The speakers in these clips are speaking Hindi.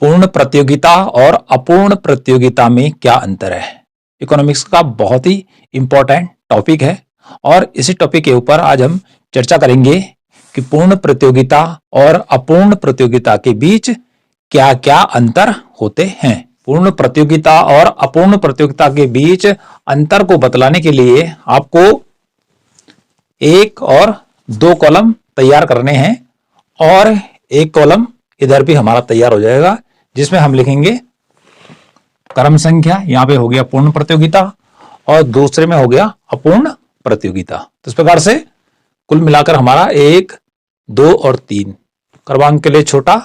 पूर्ण प्रतियोगिता और अपूर्ण प्रतियोगिता में क्या अंतर है। इकोनॉमिक्स का बहुत ही इंपॉर्टेंट टॉपिक है और इसी टॉपिक के ऊपर आज हम चर्चा करेंगे कि पूर्ण प्रतियोगिता और अपूर्ण प्रतियोगिता के बीच क्या क्या अंतर होते हैं। पूर्ण प्रतियोगिता और अपूर्ण प्रतियोगिता के बीच अंतर को बतलाने के लिए आपको एक और दो कॉलम तैयार करने हैं और एक कॉलम इधर भी हमारा तैयार हो जाएगा जिसमें हम लिखेंगे क्रम संख्या। यहां पे हो गया पूर्ण प्रतियोगिता और दूसरे में हो गया अपूर्ण प्रतियोगिता। तो इस प्रकार से कुल मिलाकर हमारा 1, 2 और 3 क्रमांक के लिए छोटा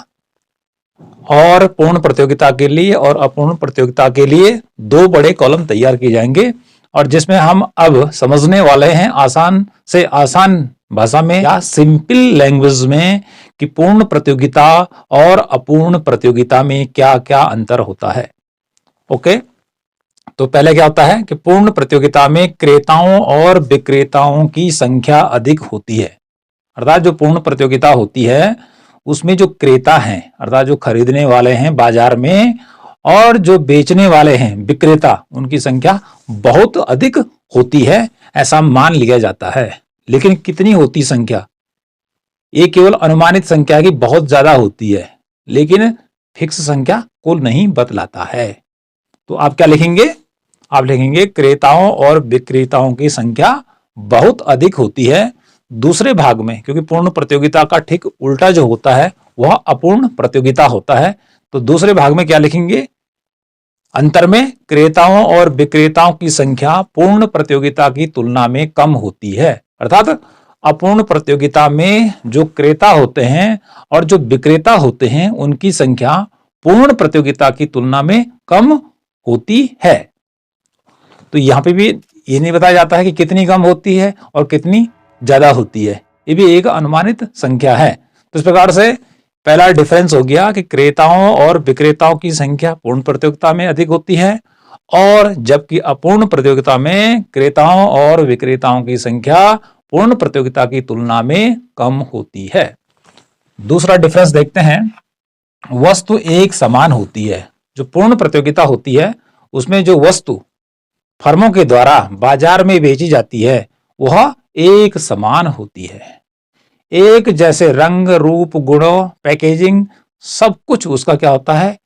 और पूर्ण प्रतियोगिता के लिए और अपूर्ण प्रतियोगिता के लिए दो बड़े कॉलम तैयार किए जाएंगे और जिसमें हम अब समझने वाले हैं आसान से आसान भाषा में या सिंपल लैंग्वेज में कि पूर्ण प्रतियोगिता और अपूर्ण प्रतियोगिता में क्या क्या अंतर होता है। ओके, तो पहले क्या होता है कि पूर्ण प्रतियोगिता में क्रेताओं और विक्रेताओं की संख्या अधिक होती है। अर्थात जो पूर्ण प्रतियोगिता होती है उसमें जो क्रेता हैं अर्थात जो खरीदने वाले हैं बाजार में और जो बेचने वाले हैं विक्रेता, उनकी संख्या बहुत अधिक होती है, ऐसा मान लिया जाता है। लेकिन कितनी होती संख्या, ये केवल अनुमानित संख्या की बहुत ज्यादा होती है लेकिन फिक्स संख्या को नहीं बतलाता है। तो आप क्या लिखेंगे, आप लिखेंगे क्रेताओं और विक्रेताओं की संख्या बहुत अधिक होती है दूसरे भाग में, क्योंकि पूर्ण प्रतियोगिता का ठीक उल्टा जो होता है वह अपूर्ण प्रतियोगिता होता है। तो दूसरे भाग में क्या लिखेंगे, अंतर में क्रेताओं और विक्रेताओं की संख्या पूर्ण प्रतियोगिता की तुलना में कम होती है। अर्थात अपूर्ण प्रतियोगिता में जो क्रेता होते हैं और जो विक्रेता होते हैं उनकी संख्या पूर्ण प्रतियोगिता की तुलना में कम होती है। तो यहां पे भी ये नहीं बताया जाता है कि कितनी कम होती है और कितनी ज्यादा होती है, ये भी एक अनुमानित संख्या है। तो इस प्रकार से पहला डिफरेंस हो गया कि क्रेताओं और विक्रेताओं की संख्या पूर्ण प्रतियोगिता में अधिक होती है और जबकि अपूर्ण प्रतियोगिता में क्रेताओं और विक्रेताओं की संख्या पूर्ण प्रतियोगिता की तुलना में कम होती है। दूसरा डिफरेंस देखते हैं, वस्तु एक समान होती है। जो पूर्ण प्रतियोगिता होती है उसमें जो वस्तु फर्मों के द्वारा बाजार में बेची जाती है वह एक समान होती है। एक जैसे रंग, रूप, गुणों, पैकेजिंग सब कुछ उसका क्या होता है,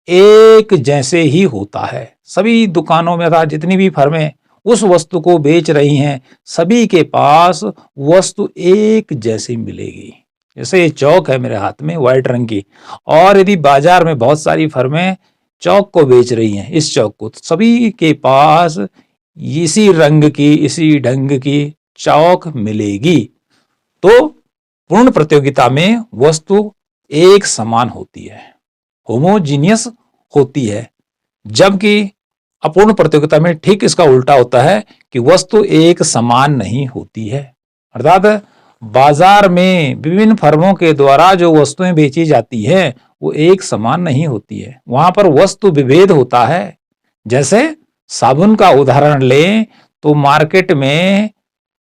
एक जैसे ही होता है। सभी दुकानों में अर्थात जितनी भी फर्में उस वस्तु को बेच रही हैं सभी के पास वस्तु एक जैसी मिलेगी। जैसे ये चौक है मेरे हाथ में व्हाइट रंग की, और यदि बाजार में बहुत सारी फर्में चौक को बेच रही हैं, इस चौक को, तो सभी के पास इसी रंग की इसी ढंग की चौक मिलेगी। तो पूर्ण प्रतियोगिता में वस्तु एक समान होती है, होमोजीनियस होती है, जबकि अपूर्ण प्रतियोगिता में ठीक इसका उल्टा होता है कि वस्तु एक समान नहीं होती है। अर्थात बाजार में विभिन्न फर्मों के द्वारा जो वस्तुएं बेची जाती है वो एक समान नहीं होती है, वहां पर वस्तु विभेद होता है। जैसे साबुन का उदाहरण लें तो मार्केट में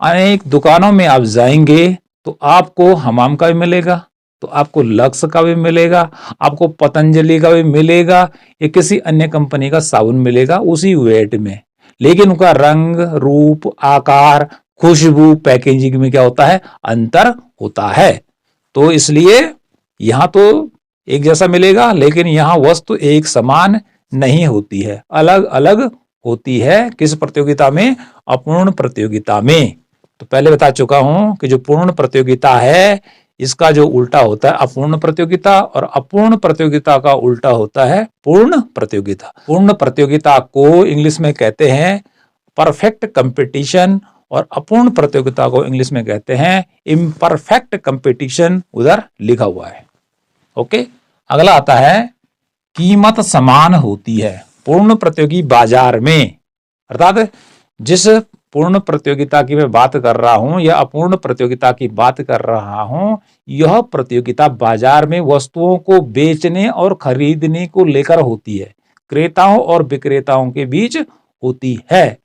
अनेक दुकानों में आप जाएंगे तो आपको हमाम का भी मिलेगा, तो आपको लक्स का भी मिलेगा, आपको पतंजलि का भी मिलेगा, या किसी अन्य कंपनी का साबुन मिलेगा उसी वेट में, लेकिन उनका रंग, रूप, आकार, खुशबू, पैकेजिंग में क्या होता है, अंतर होता है। तो इसलिए यहां तो एक जैसा मिलेगा लेकिन यहां वस्तु एक समान नहीं होती है, अलग अलग होती है। किस प्रतियोगिता में, अपूर्ण प्रतियोगिता में। तो पहले बता चुका हूं कि जो पूर्ण प्रतियोगिता है इसका जो उल्टा होता है अपूर्ण प्रतियोगिता, और अपूर्ण प्रतियोगिता का उल्टा होता है पूर्ण प्रतियोगिता। पूर्ण प्रतियोगिता को इंग्लिश में कहते हैं परफेक्ट कंपटीशन और अपूर्ण प्रतियोगिता को इंग्लिश में कहते हैं इम्परफेक्ट कंपटीशन, उधर लिखा हुआ है। ओके, अगला आता है कीमत समान होती है पूर्ण प्रतियोगी बाजार में। अर्थात जिस पूर्ण प्रतियोगिता की मैं बात कर रहा हूं या अपूर्ण प्रतियोगिता की बात कर रहा हूं, यह प्रतियोगिता बाजार में वस्तुओं को बेचने और खरीदने को लेकर होती है, क्रेताओं और विक्रेताओं के बीच होती है।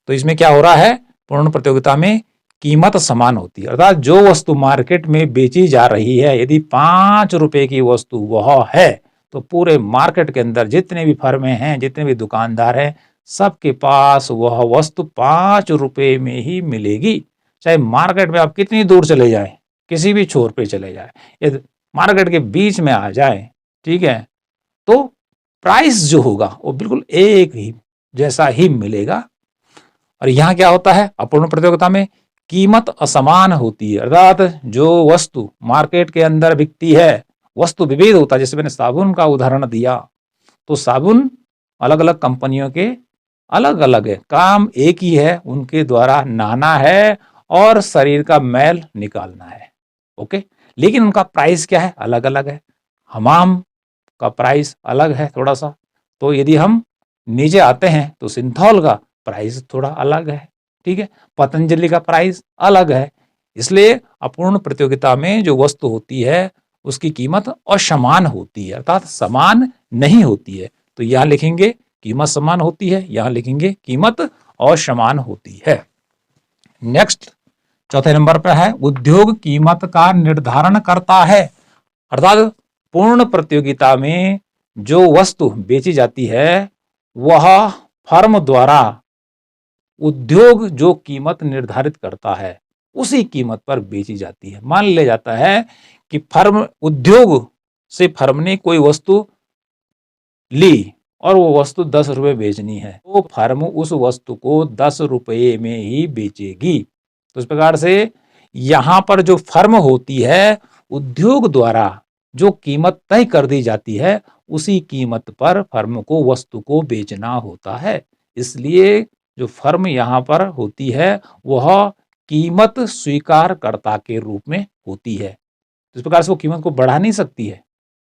तो इसमें क्या हो रहा है, पूर्ण प्रतियोगिता में कीमत समान होती है। अर्थात जो वस्तु मार्केट में बेची जा रही है, यदि 5 रुपए की वस्तु वह है तो पूरे मार्केट के अंदर जितने भी फर्में हैं, जितने भी दुकानदार हैं, सबके पास वह वस्तु 5 रुपए में ही मिलेगी। चाहे मार्केट में आप कितनी दूर चले जाएं, किसी भी छोर पे चले जाएं, यदि मार्केट के बीच में आ जाए, ठीक है, तो प्राइस जो होगा वो बिल्कुल एक ही जैसा ही मिलेगा। और यहाँ क्या होता है, अपूर्ण प्रतियोगिता में कीमत असमान होती है, अर्थात जो वस्तु मार्केट के अंदर बिकती है, वस्तु विविध होता है। जैसे मैंने साबुन का उदाहरण दिया, तो साबुन अलग अलग कंपनियों के अलग अलग है, काम एक ही है, उनके द्वारा नहाना है और शरीर का मैल निकालना है, ओके। लेकिन उनका प्राइस क्या है, अलग अलग है। हमाम का प्राइस अलग है थोड़ा सा। तो यदि हम नीचे आते हैं तो सिंथॉल का प्राइस थोड़ा अलग है, ठीक है, पतंजलि का प्राइस अलग है। इसलिए अपूर्ण प्रतियोगिता में जो वस्तु होती है उसकी कीमत असमान होती है, अर्थात समान नहीं होती है। तो यहां लिखेंगे कीमत समान होती है, यहां लिखेंगे कीमत असमान होती है। नेक्स्ट चौथे नंबर पर है उद्योग कीमत का निर्धारण करता है, अर्थात पूर्ण प्रतियोगिता में जो वस्तु बेची जाती है वह फर्म द्वारा उद्योग जो कीमत निर्धारित करता है उसी कीमत पर बेची जाती है। मान लिया जाता है कि फर्म उद्योग से फर्म ने कोई वस्तु ली और वो वस्तु 10 रुपए बेचनी है, तो फर्म उस वस्तु को 10 रुपए में ही बेचेगी। तो इस प्रकार से यहां पर जो फर्म होती है, उद्योग द्वारा जो कीमत तय कर दी जाती है उसी कीमत पर फर्म को वस्तु को बेचना होता है। इसलिए जो फर्म यहां पर होती है वह कीमत स्वीकारकर्ता के रूप में होती है। तो इस प्रकार से वो कीमत को बढ़ा नहीं सकती है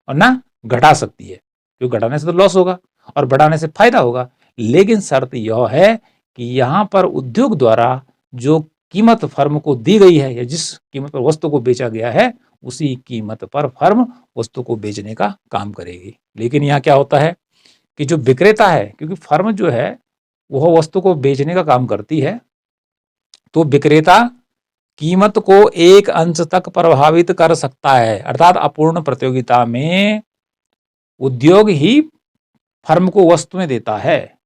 और ना घटा सकती है, क्योंकि घटाने से तो लॉस होगा और बढ़ाने से फायदा होगा। लेकिन शर्त यह है कि यहां पर उद्योग द्वारा जो कीमत फर्म को दी गई है या जिस कीमत पर वस्तु को बेचा गया है उसी कीमत पर फर्म वस्तु को बेचने का काम करेगी। लेकिन यहाँ क्या होता है कि जो विक्रेता है, क्योंकि फर्म जो है वह वस्तु को बेचने का काम करती है, तो विक्रेता कीमत को एक अंश तक प्रभावित कर सकता है। अर्थात अपूर्ण प्रतियोगिता में उद्योग ही फर्म को वस्तुएं देता है,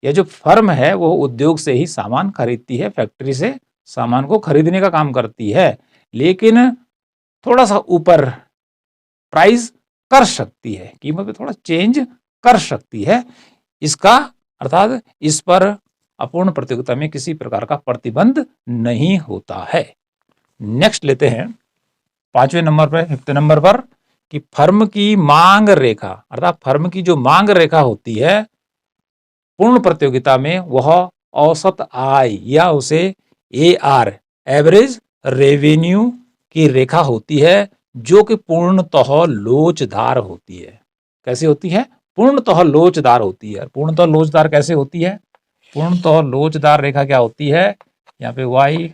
या जो फर्म है वो उद्योग से ही सामान खरीदती है, फैक्ट्री से सामान को खरीदने का काम करती है, लेकिन थोड़ा सा ऊपर प्राइस कर सकती है, कीमत में थोड़ा चेंज कर सकती है। इसका अर्थात इस पर अपूर्ण प्रतियोगिता में किसी प्रकार का प्रतिबंध नहीं होता है। नेक्स्ट लेते हैं 5वें नंबर पर, 5th नंबर पर, कि फर्म की मांग रेखा, अर्थात फर्म की जो मांग रेखा होती है पूर्ण प्रतियोगिता में वह औसत आय या उसे AR एवरेज रेवेन्यू की रेखा होती है, जो कि पूर्णतः लोचदार होती है। कैसे होती है? पूर्णतः लोचदार होती है। पूर्णतः लोचदार कैसे होती है? पूर्णतः लोचदार रेखा क्या होती है? यहाँ पे y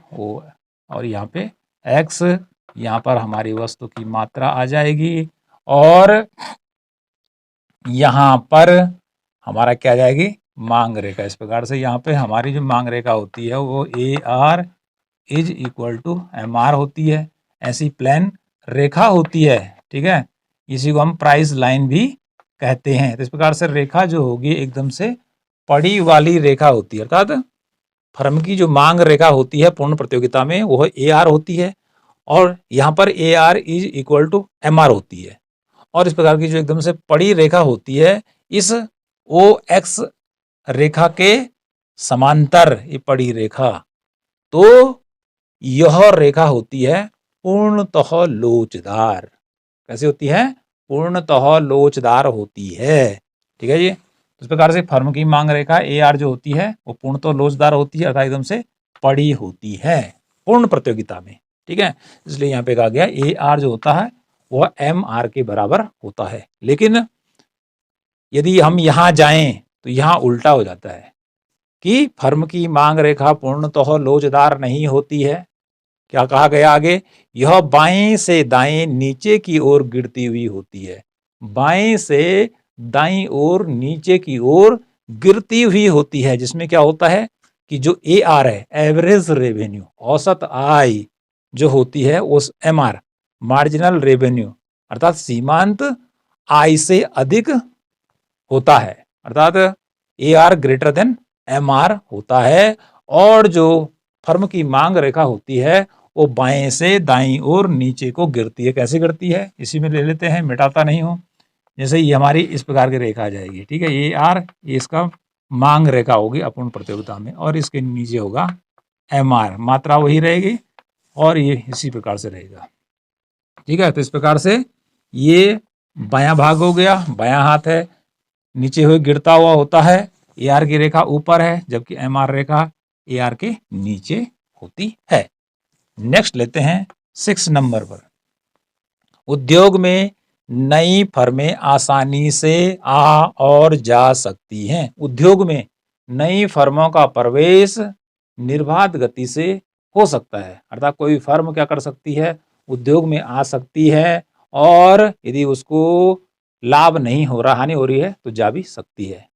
और यहाँ पे x, यहाँ पर हमारी वस्तु की मात्रा आ जाएगी और यहाँ पर हमारा क्या आ जाएगी? मांग रेखा। इस प्रकार से यहाँ पे हमारी जो मांग रेखा होती है वो AR is equal to MR होती है। ऐसी प्लेन रेखा होती है, ठीक है, इसी को हम प्राइस लाइन भी कहते हैं। तो इस प्रकार से रेखा जो होगी एकदम से पड़ी वाली रेखा होती है, अर्थात फर्म की जो मांग रेखा होती है पूर्ण प्रतियोगिता में वह AR होती है और यहाँ पर AR is equal to MR होती है। और इस प्रकार की जो एकदम से पड़ी रेखा होती है, इस OX रेखा के समांतर ये पड़ी रेखा, तो यह रेखा होती है पूर्णतः लोचदार। कैसी होती है? पूर्णतः लोचदार होती है, ठीक है जी। इस प्रकार से फर्म की मांग रेखा AR जो होती है वो पूर्णतः लोचदार होती है, अर्थात एकदम से पड़ी होती है पूर्ण प्रतियोगिता में, ठीक है। इसलिए यहाँ पे कहा गया AR जो होता है वह MR के बराबर होता है। लेकिन यदि हम यहाँ जाएं तो यहाँ उल्टा हो जाता है कि फर्म की मांग रेखा पूर्णतः लोचदार नहीं होती है। क्या कहा गया आगे? यह बाएं से दाएं नीचे की ओर गिरती हुई होती है। बाएं से दाईं ओर नीचे की ओर गिरती हुई होती है, जिसमें क्या होता है कि जो AR है एवरेज रेवेन्यू, औसत आय जो होती है, उस MR मार्जिनल रेवेन्यू अर्थात सीमांत आई से अधिक होता है, अर्थात A R greater than M R होता है, और जो फर्म की मांग रेखा होती है वो बाएं से दाईं ओर नीचे को गिरती है। कैसे गिरती है, इसी में ले लेते हैं, मिटाता नहीं हूं। जैसे ये हमारी इस प्रकार की रेखा आ जाएगी, ठीक है, ए आर, ये इसका मांग रेखा होगी अपूर्ण प्रतियोगिता में, और इसके नीचे होगा एम आर, मात्रा वही रहेगी, और ये इसी प्रकार से रहेगा, ठीक है। तो इस प्रकार से ये बायां भाग हो गया, बायां हाथ है, नीचे हुए गिरता हुआ होता है, ए आर की रेखा ऊपर है, जबकि एम आर रेखा ए आर के नीचे होती है। नेक्स्ट लेते हैं 6 नंबर पर। उद्योग में नई फर्में आसानी से आ और जा सकती हैं। उद्योग में नई फर्मों का प्रवेश निर्बाध गति से हो सकता है, अर्थात कोई फर्म क्या कर सकती है, उद्योग में आ सकती है, और यदि उसको लाभ नहीं हो रहा, हानि हो रही है, तो जा भी सकती है।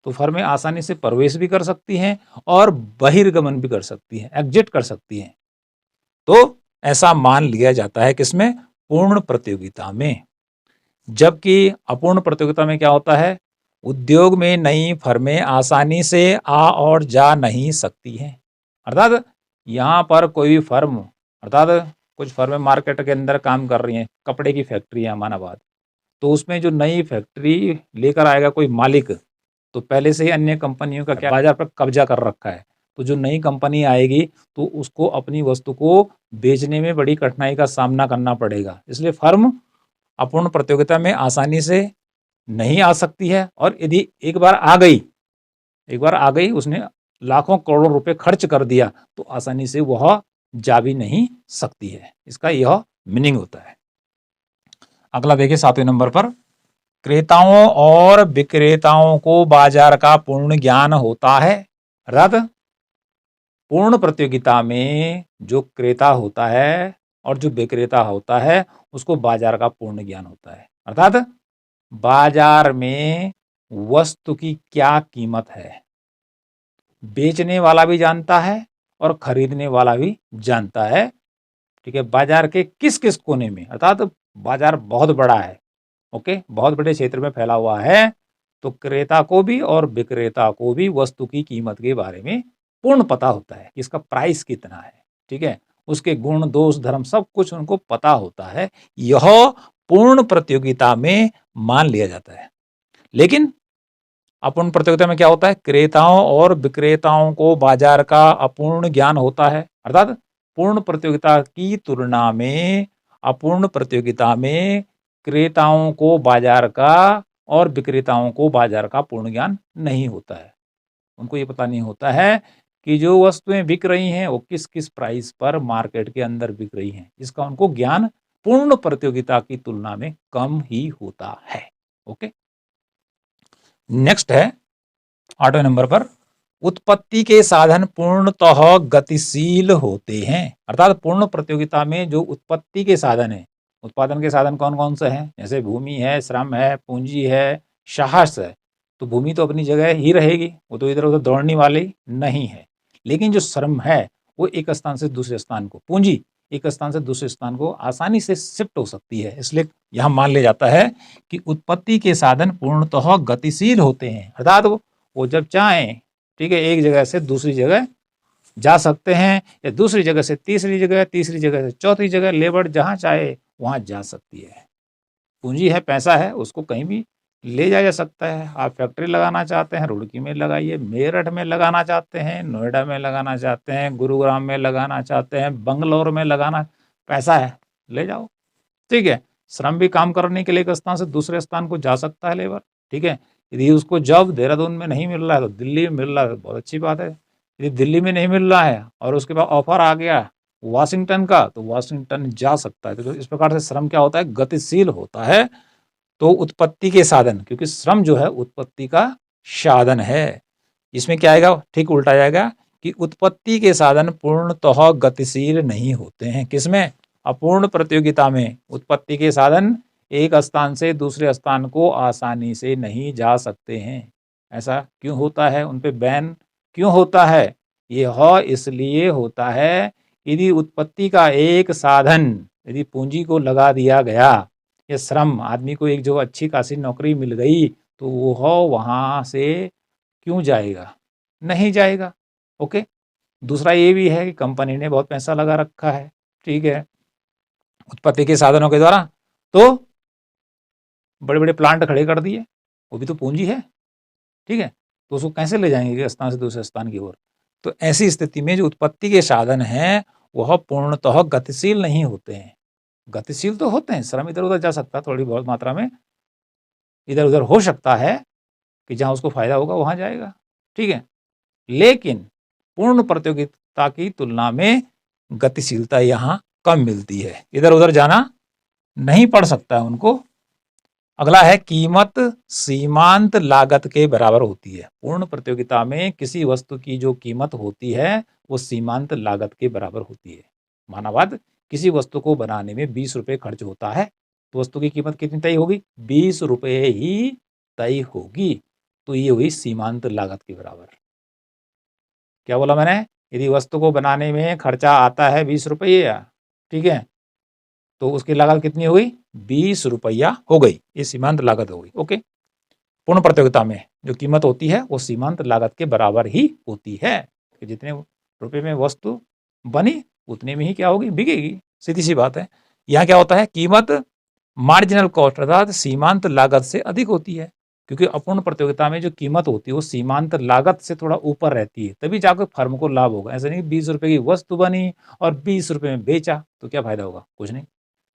तो फर्में आसानी से प्रवेश भी कर सकती हैं और बहिर्गमन भी कर सकती हैं, एग्जिट कर सकती हैं। तो ऐसा मान लिया जाता है किसमें, पूर्ण प्रतियोगिता में। जबकि अपूर्ण प्रतियोगिता में क्या होता है, उद्योग में नई फर्में आसानी से आ और जा नहीं सकती हैं, अर्थात यहाँ पर कोई भी फर्म, अर्थात कुछ फर्में मार्केट के अंदर काम कर रही हैं, कपड़े की फैक्ट्री है अमानाबाद, तो उसमें जो नई फैक्ट्री लेकर आएगा कोई मालिक, तो पहले से ही अन्य कंपनियों का क्या बाजार पर कब्जा कर रखा है, तो जो नई कंपनी आएगी तो उसको अपनी वस्तु को बेचने में बड़ी कठिनाई का सामना करना पड़ेगा। इसलिए फर्म अपूर्ण प्रतियोगिता में आसानी से नहीं आ सकती है, और यदि एक बार आ गई, उसने लाखों करोड़ों रुपए खर्च कर दिया, तो आसानी से वह जा भी नहीं सकती है। इसका यह मीनिंग होता है। अगला देखिए 7वें नंबर पर, क्रेताओं और विक्रेताओं को बाजार का पूर्ण ज्ञान होता है, अर्थात पूर्ण प्रतियोगिता में जो क्रेता होता है और जो विक्रेता होता है उसको बाजार का पूर्ण ज्ञान होता है, अर्थात बाजार में वस्तु की क्या कीमत है बेचने वाला भी जानता है और खरीदने वाला भी जानता है, ठीक है। बाजार के किस किस कोने में, अर्थात बाजार बहुत बड़ा है, ओके, बहुत बड़े क्षेत्र में फैला हुआ है, तो क्रेता को भी और विक्रेता को भी वस्तु की कीमत के बारे में पूर्ण पता होता है कि इसका प्राइस कितना है, ठीक है, उसके गुण दोष धर्म सब कुछ उनको पता होता है। यह पूर्ण प्रतियोगिता में मान लिया जाता है। लेकिन अपूर्ण प्रतियोगिता में क्या होता है, क्रेताओं और विक्रेताओं को बाजार का अपूर्ण ज्ञान होता है, अर्थात पूर्ण प्रतियोगिता की तुलना में अपूर्ण प्रतियोगिता में क्रेताओं को बाजार का और विक्रेताओं को बाजार का पूर्ण ज्ञान नहीं होता है। उनको ये पता नहीं होता है कि जो वस्तुएं बिक रही हैं वो किस किस प्राइस पर मार्केट के अंदर बिक रही हैं, इसका उनको ज्ञान पूर्ण प्रतियोगिता की तुलना में कम ही होता है। ओके, नेक्स्ट है 8वें नंबर पर, उत्पत्ति के साधन पूर्णतः गतिशील होते हैं, अर्थात पूर्ण प्रतियोगिता में जो उत्पत्ति के साधन है, उत्पादन के साधन कौन कौन से हैं, जैसे भूमि है, श्रम है, पूंजी है, साहस है। तो भूमि तो अपनी जगह ही रहेगी, वो तो इधर उधर दौड़ने वाली नहीं है, लेकिन जो श्रम है वो एक स्थान से दूसरे स्थान को, पूंजी एक स्थान से दूसरे स्थान को आसानी से शिफ्ट हो सकती है। इसलिए यह मान लिया जाता है कि उत्पत्ति के साधन पूर्णतः गतिशील होते हैं, अर्थात वो जब चाहें, ठीक है, एक जगह से दूसरी जगह जा सकते हैं, या दूसरी जगह से तीसरी जगह, तीसरी जगह से चौथी जगह, लेबर जहां चाहे वहां जा सकती है। पूंजी है, पैसा है, उसको कहीं भी ले जाया जा सकता है। आप फैक्ट्री लगाना चाहते हैं, रुड़की में लगाइए, मेरठ में लगाना चाहते हैं, नोएडा में लगाना चाहते हैं, गुरुग्राम में लगाना चाहते हैं, बंगलोर में लगाना, पैसा है, ले जाओ, ठीक है। श्रम भी काम करने के लिए एक स्थान से दूसरे स्थान को जा सकता है लेबर, ठीक है। यदि उसको जॉब देहरादून में नहीं मिल रहा है तो दिल्ली में मिल रहा है, बहुत अच्छी बात है। यदि दिल्ली में नहीं मिल रहा है और उसके बाद ऑफर आ गया वाशिंगटन का, तो वाशिंगटन जा सकता है। तो इस प्रकार से श्रम क्या होता है, गतिशील होता है। तो उत्पत्ति के साधन, क्योंकि श्रम जो है उत्पत्ति का साधन है, इसमें क्या आएगा, ठीक उल्टा जाएगा कि उत्पत्ति के साधन पूर्णतः गतिशील नहीं होते हैं। किसमें, अपूर्ण प्रतियोगिता में उत्पत्ति के साधन एक स्थान से दूसरे स्थान को आसानी से नहीं जा सकते हैं। ऐसा क्यों होता है, उन पे बैन क्यों होता है, यह इसलिए होता है यदि उत्पत्ति का एक साधन यदि पूंजी को लगा दिया गया, या श्रम, आदमी को एक जो अच्छी खासी नौकरी मिल गई तो वह वहाँ से क्यों जाएगा? नहीं जाएगा। ओके। दूसरा ये भी है कि कंपनी ने बहुत पैसा लगा रखा है, ठीक है, उत्पत्ति के साधनों के द्वारा, तो बड़े बड़े प्लांट खड़े कर दिए, वो भी तो पूंजी है, ठीक है, तो उसको कैसे ले जाएंगे एक स्थान से दूसरे स्थान की ओर? तो ऐसी स्थिति में जो उत्पत्ति के साधन हैं वह पूर्णतः गतिशील नहीं होते हैं। गतिशील तो होते हैं, श्रम इधर उधर जा सकता है, थोड़ी बहुत मात्रा में इधर उधर हो सकता है कि जहां उसको फायदा होगा वहां जाएगा, ठीक है, लेकिन पूर्ण प्रतियोगिता की तुलना में गतिशीलता यहाँ कम मिलती है, इधर उधर जाना नहीं पड़ सकता है उनको। अगला है कीमत सीमांत लागत के बराबर होती है। पूर्ण प्रतियोगिता में किसी वस्तु की जो कीमत होती है वो सीमांत लागत के बराबर होती है। मानावाद किसी वस्तु को बनाने में 20 रुपए खर्च होता है तो वस्तु की कीमत कितनी तय होगी? 20 रुपए ही तय होगी। तो ये हुई सीमांत लागत के बराबर। क्या बोला मैंने? यदि वस्तु को बनाने में खर्चा आता है 20 रुपया, ठीक है, तो उसकी लागत कितनी हुई? 20 रुपया हो गई, ये सीमांत लागत हो गई। ओके। पूर्ण प्रतियोगिता में जो कीमत होती है वो सीमांत लागत के बराबर ही होती है कि जितने रुपए में वस्तु बनी उतने में ही क्या होगी? बिकेगी। सीधी सी बात है। यहाँ क्या होता है? कीमत मार्जिनल कॉस्ट अर्थात सीमांत लागत से अधिक होती है, क्योंकि अपूर्ण प्रतियोगिता में जो कीमत होती है वो सीमांत लागत से थोड़ा ऊपर रहती है, तभी जाकर फर्म को लाभ होगा। ऐसा नहीं 20 रुपए की वस्तु बनी और 20 रुपए में बेचा तो क्या फायदा होगा? कुछ नहीं।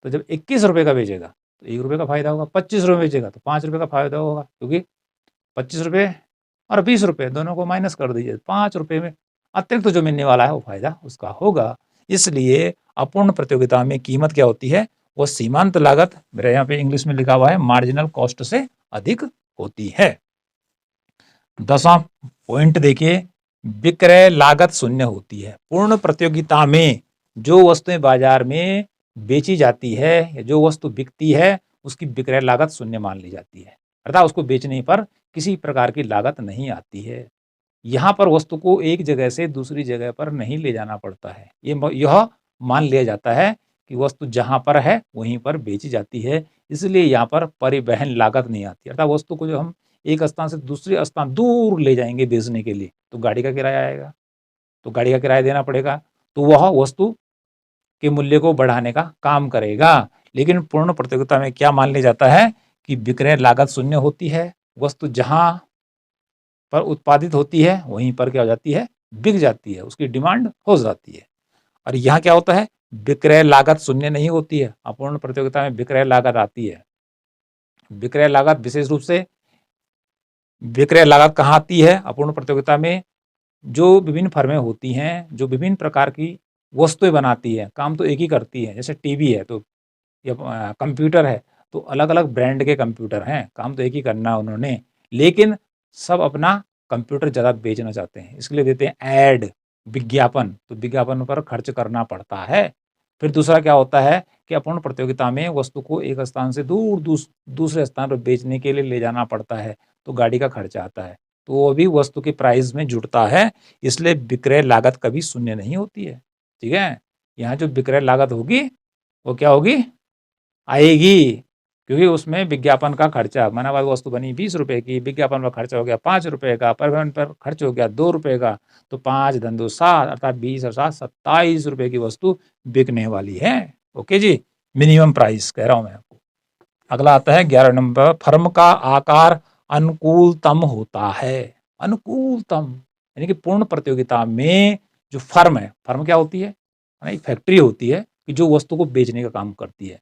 तो जब 21 रुपए का बेचेगा तो 1 रुपए का फायदा होगा, 25 रुपए बेचेगा तो 5 रुपए का फायदा होगा, क्योंकि 25 रुपए और 20 रुपए दोनों को माइनस कर दीजिए, 5 रुपए में अतिरिक्त जो मिलने वाला है वो फायदा उसका होगा। इसलिए अपूर्ण प्रतियोगिता में कीमत क्या होती है? वो सीमांत लागत, मेरे यहाँ पे इंग्लिश में लिखा हुआ है मार्जिनल कॉस्ट, से अधिक होती है। 10वां पॉइंट देखिए, विक्रय लागत शून्य होती है। पूर्ण प्रतियोगिता में जो वस्तुएं बाजार में बेची जाती है या जो वस्तु बिकती है उसकी विक्रय लागत शून्य मान ली जाती है, अर्थात उसको बेचने पर किसी प्रकार की लागत नहीं आती है। यहाँ पर वस्तु को एक जगह से दूसरी जगह पर नहीं ले जाना पड़ता है, यह मान लिया जाता है कि वस्तु जहाँ पर है वहीं पर बेची जाती है, इसलिए यहाँ पर परिवहन लागत नहीं आती। अर्थात वस्तु को जो हम एक स्थान से दूसरे स्थान दूर ले जाएंगे बेचने के लिए तो गाड़ी का किराया आएगा, तो गाड़ी का किराया देना पड़ेगा, तो वह वस्तु के मूल्य को बढ़ाने का काम करेगा। लेकिन पूर्ण प्रतियोगिता में क्या मान लिया जाता है कि विक्रय लागत शून्य होती है, वस्तु जहां पर उत्पादित होती है वहीं पर क्या हो जाती है? बिक जाती है, उसकी डिमांड हो जाती है। और यहाँ क्या होता है? विक्रय लागत शून्य नहीं होती है, अपूर्ण प्रतियोगिता में विक्रय लागत आती है। विक्रय लागत विशेष रूप से विक्रय लागत कहाँ आती है? अपूर्ण प्रतियोगिता में जो विभिन्न फर्में होती हैं, जो विभिन्न प्रकार की वस्तुएं बनाती है, काम तो एक ही करती है। जैसे टीवी है तो या कंप्यूटर है तो अलग अलग ब्रांड के कंप्यूटर हैं, काम तो एक ही करना है उन्होंने, लेकिन सब अपना कंप्यूटर ज़्यादा बेचना चाहते हैं, इसके लिए देते हैं ऐड, विज्ञापन, तो विज्ञापन पर खर्च करना पड़ता है। फिर दूसरा क्या होता है कि अपूर्ण प्रतियोगिता में वस्तु को एक स्थान से दूसरे स्थान पर बेचने के लिए ले जाना पड़ता है, तो गाड़ी का खर्चा आता है, तो वो भी वस्तु के प्राइस में जुड़ता है, इसलिए विक्रय लागत कभी शून्य नहीं होती है। ठीक है, यहाँ जो विक्रय लागत होगी वो क्या होगी? आएगी, क्योंकि उसमें विज्ञापन का खर्चा, माना बात वस्तु बनी 20 रुपए की, विज्ञापन पर खर्चा हो गया 5 रुपए का, परिवहन पर खर्च हो गया 2 रुपए का, तो 5 धन 2 7 अर्थात 20 और 7 27 रुपए की वस्तु बिकने वाली है। ओके जी, मिनिमम प्राइस कह रहा हूं मैं आपको। अगला आता है 11 नंबर, फर्म का आकार अनुकूलतम होता है। अनुकूलतम यानी कि पूर्ण प्रतियोगिता में जो फर्म है, फर्म क्या होती है? एक फैक्ट्री होती है कि जो वस्तु को बेचने का काम करती है,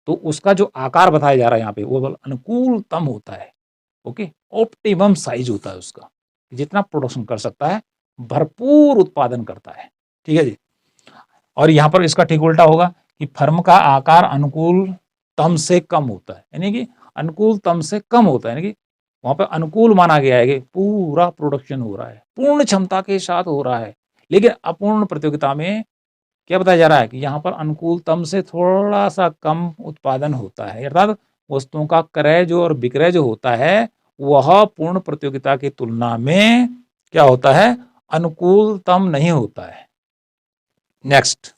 तो उसका जो आकार बताया जा रहा है यहाँ पे वो अनुकूलतम होता है। ओके, ऑप्टिमम साइज होता है उसका, जितना प्रोडक्शन कर सकता है, भरपूर उत्पादन करता है। ठीक है जी। और यहाँ पर इसका ठीक उल्टा होगा कि फर्म का आकार अनुकूलतम से कम होता है, यानी कि अनुकूलतम से कम होता है, यानी कि वहां पर अनुकूल माना गया है कि पूरा प्रोडक्शन हो रहा है, पूर्ण क्षमता के साथ हो रहा है, लेकिन अपूर्ण प्रतियोगिता में क्या बताया जा रहा है कि यहाँ पर अनुकूलतम से थोड़ा सा कम उत्पादन होता है, अर्थात वस्तुओं का क्रय जो और विक्रय जो होता है वह पूर्ण प्रतियोगिता की तुलना में क्या होता है? अनुकूलतम नहीं होता है। नेक्स्ट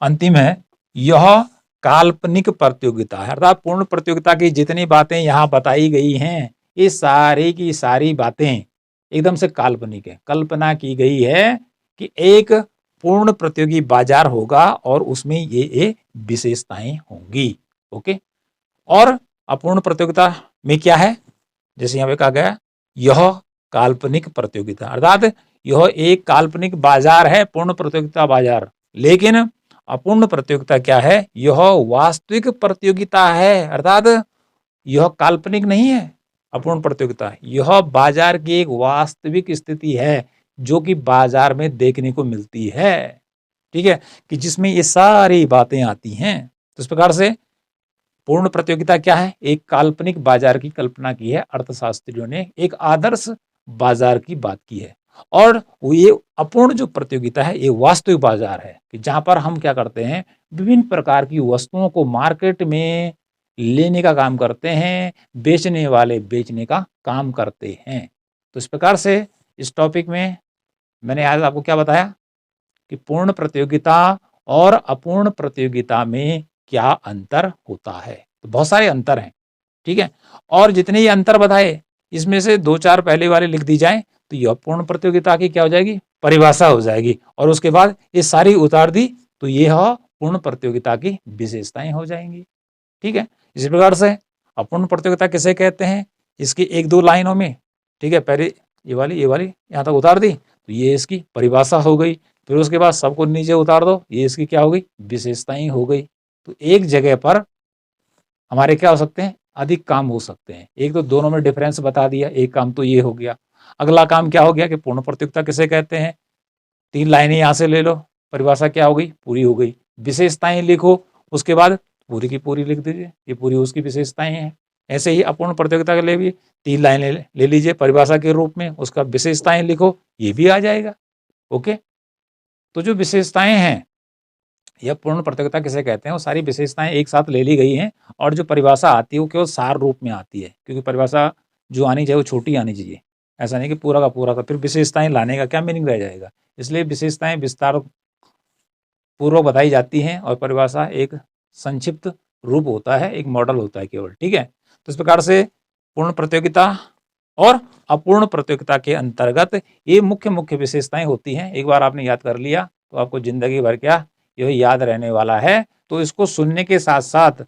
अंतिम है, यह काल्पनिक प्रतियोगिता है, अर्थात पूर्ण प्रतियोगिता की जितनी बातें यहाँ बताई गई हैं, ये सारी की सारी बातें एकदम से काल्पनिक है। कल्पना की गई है कि एक पूर्ण प्रतियोगी बाजार होगा और उसमें ये विशेषताएं होंगी। ओके, और अपूर्ण प्रतियोगिता में क्या है, जैसे यहाँ पे कहा गया, यह काल्पनिक प्रतियोगिता, अर्थात यह एक काल्पनिक बाजार है, पूर्ण प्रतियोगिता बाजार। लेकिन अपूर्ण प्रतियोगिता क्या है, यह वास्तविक प्रतियोगिता है, अर्थात यह काल्पनिक नहीं है। अपूर्ण प्रतियोगिता यह बाजार की एक वास्तविक स्थिति है जो कि बाजार में देखने को मिलती है, ठीक है, कि जिसमें ये सारी बातें आती हैं। तो इस प्रकार से पूर्ण प्रतियोगिता क्या है, एक काल्पनिक बाजार की कल्पना की है अर्थशास्त्रियों ने, एक आदर्श बाजार की बात की है। और ये अपूर्ण जो प्रतियोगिता है ये वास्तविक बाजार है, कि जहां पर हम क्या करते हैं, विभिन्न प्रकार की वस्तुओं को मार्केट में लेने का काम करते हैं, बेचने वाले बेचने का काम करते हैं। तो इस प्रकार से इस टॉपिक में मैंने आज आपको क्या बताया कि पूर्ण प्रतियोगिता और अपूर्ण प्रतियोगिता में क्या अंतर होता है। तो बहुत सारे अंतर हैं, ठीक है, और जितने ये अंतर बताए इसमें से दो चार पहले वाले लिख दी जाए तो यह पूर्ण प्रतियोगिता की क्या हो जाएगी, परिभाषा हो जाएगी, और उसके बाद ये सारी उतार दी तो यह पूर्ण प्रतियोगिता की विशेषताएं हो जाएंगी, ठीक है। इसी प्रकार से अपूर्ण प्रतियोगिता किसे कहते हैं, इसकी एक दो लाइनों में, ठीक है, पहले ये वाली यहाँ तक उतार दी तो ये इसकी परिभाषा हो गई, फिर उसके बाद सबको नीचे उतार दो, ये इसकी क्या हो गई, विशेषताएं हो गई। तो एक जगह पर हमारे क्या हो सकते हैं, अधिक काम हो सकते हैं। एक तो दोनों में डिफरेंस बता दिया, एक काम तो ये हो गया। अगला काम क्या हो गया कि पूर्ण प्रतियोगिता किसे कहते हैं, तीन लाइनें यहाँ से ले लो, परिभाषा क्या हो गई, पूरी हो गई। विशेषताएं लिखो, उसके बाद पूरी की पूरी लिख दीजिए, ये पूरी उसकी विशेषताएं हैं। ऐसे ही अपूर्ण प्रतियोगिता के लिए भी तीन लाइनें ले लीजिए परिभाषा के रूप में, उसका विशेषताएं लिखो, ये भी आ जाएगा। ओके, तो जो विशेषताएं हैं, यह पूर्ण प्रतियोगिता किसे कहते हैं, वो सारी विशेषताएं एक साथ ले ली गई हैं, और जो परिभाषा आती है वो केवल सार रूप में आती है, क्योंकि परिभाषा जो आनी चाहिए वो छोटी आनी चाहिए। ऐसा नहीं कि पूरा का पूरा का फिर विशेषताएं लाने का क्या मीनिंग रह जाएगा। इसलिए विशेषताएं विस्तार पूर्वक बताई जाती हैं और परिभाषा एक संक्षिप्त रूप होता है, एक मॉडल होता है केवल, ठीक है। तो इस प्रकार से पूर्ण प्रतियोगिता और अपूर्ण प्रतियोगिता के अंतर्गत ये मुख्य मुख्य विशेषताएं होती हैं। एक बार आपने याद कर लिया तो आपको जिंदगी भर क्या यह याद रहने वाला है। तो इसको सुनने के साथ साथ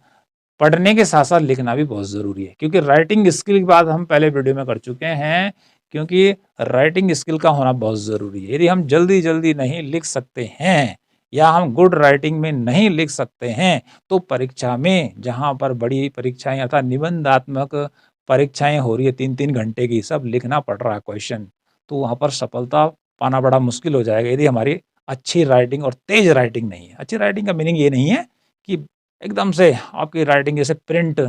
पढ़ने के साथ साथ लिखना भी बहुत जरूरी है, क्योंकि राइटिंग स्किल की बात हम पहले वीडियो में कर चुके हैं, क्योंकि राइटिंग स्किल का होना बहुत जरूरी है। यदि हम जल्दी जल्दी नहीं लिख सकते हैं या हम गुड राइटिंग में नहीं लिख सकते हैं तो परीक्षा में, जहां पर बड़ी परीक्षाएं अर्थात निबंधात्मक परीक्षाएं हो रही है 3-3 घंटे की, सब लिखना पड़ रहा है क्वेश्चन, तो वहां पर सफलता पाना बड़ा मुश्किल हो जाएगा यदि हमारी अच्छी राइटिंग और तेज राइटिंग नहीं है। अच्छी राइटिंग का मीनिंग ये नहीं है कि एकदम से आपकी राइटिंग जैसे प्रिंट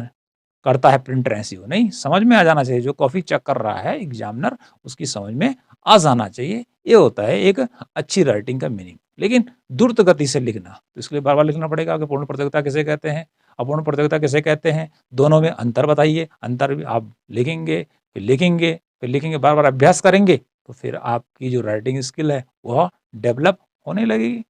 करता है प्रिंटर, ऐसी हो नहीं, समझ में आ जाना चाहिए। जो कॉपी चेक कर रहा है एग्जामिनर, उसकी समझ में आ जाना चाहिए, ये होता है एक अच्छी राइटिंग का मीनिंग। लेकिन द्रुत गति से लिखना, तो इसके लिए बार बार लिखना पड़ेगा कि पूर्ण प्रतियोगिता किसे कहते हैं, अपूर्ण प्रतियोगिता किसे कहते हैं, दोनों में अंतर बताइए। अंतर भी आप लिखेंगे, फिर लिखेंगे, फिर लिखेंगे, बार बार अभ्यास करेंगे, तो फिर आपकी जो राइटिंग स्किल है वह डेवलप होने लगेगी।